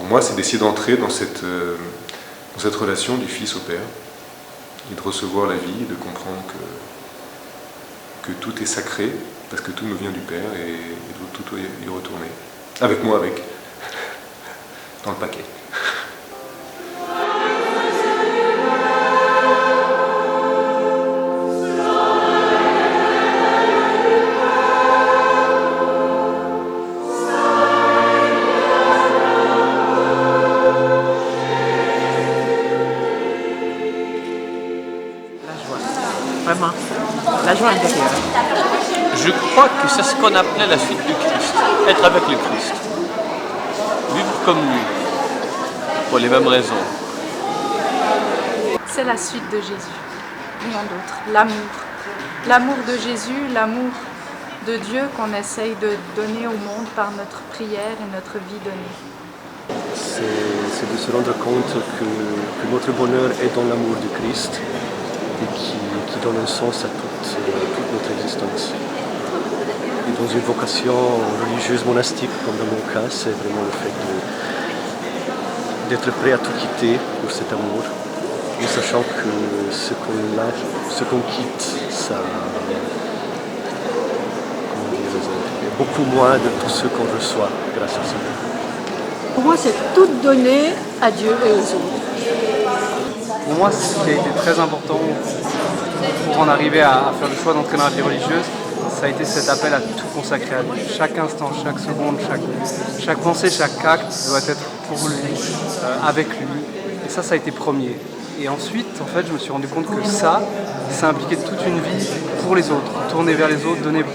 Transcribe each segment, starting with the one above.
pour moi, c'est d'essayer d'entrer dans cette relation du Fils au Père, et de recevoir la vie, de comprendre que tout est sacré, parce que tout me vient du Père, et tout doit y retourner. Avec moi, dans le paquet. Vraiment, la joie intérieure. Je crois que c'est ce qu'on appelait la suite du Christ, être avec le Christ, vivre comme lui, pour les mêmes raisons. C'est la suite de Jésus, rien d'autre, l'amour. L'amour de Jésus, l'amour de Dieu qu'on essaye de donner au monde par notre prière et notre vie donnée. C'est de se rendre compte que notre bonheur est dans l'amour du Christ et qui donne un sens à toute notre existence. Et dans une vocation religieuse monastique, comme dans mon cas, c'est vraiment le fait d'être prêt à tout quitter pour cet amour, en sachant que ce qu'on quitte, ça est beaucoup moins de tout ce qu'on reçoit grâce à ça. Pour moi, c'est tout donner à Dieu et aux autres. Pour moi, ce qui a été très important pour en arriver à faire le choix d'entrer dans la vie religieuse, ça a été cet appel à tout consacrer à Dieu. Chaque instant, chaque seconde, chaque pensée, chaque acte doit être pour lui, avec lui. Et ça a été premier. Et ensuite, en fait, je me suis rendu compte que ça impliquait toute une vie pour les autres, tourner vers les autres, donner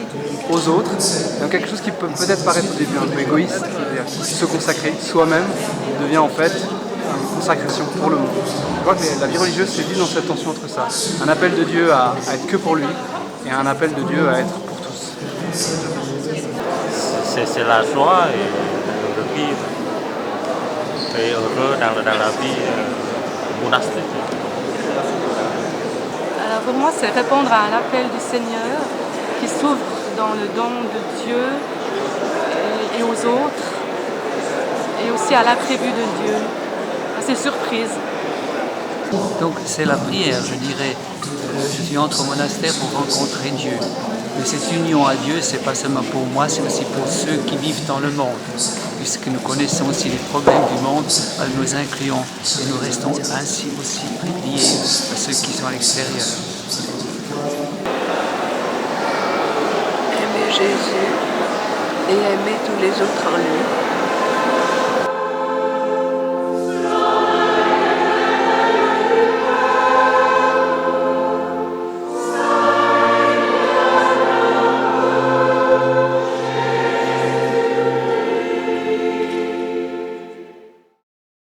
aux autres. Donc quelque chose qui peut peut-être paraître au début un peu égoïste, c'est-à-dire se consacrer soi-même devient en fait une consacration pour le monde. Je crois que la vie religieuse, c'est vivre dans cette tension entre ça. Un appel de Dieu à être que pour lui et un appel de Dieu à être pour tous. C'est la joie et le vivre. Et heureux dans la vie monastique. Alors pour moi, c'est répondre à un appel du Seigneur qui s'ouvre dans le don de Dieu et aux autres, et aussi à l'imprévu de Dieu, à ses surprises. Donc c'est la prière, je dirais. Je suis entre au monastère pour rencontrer Dieu. Mais cette union à Dieu, c'est pas seulement pour moi, c'est aussi pour ceux qui vivent dans le monde. Puisque nous connaissons aussi les problèmes du monde, nous les incluons et nous restons ainsi aussi liés à ceux qui sont à l'extérieur. Aimer Jésus et aimer tous les autres en lui.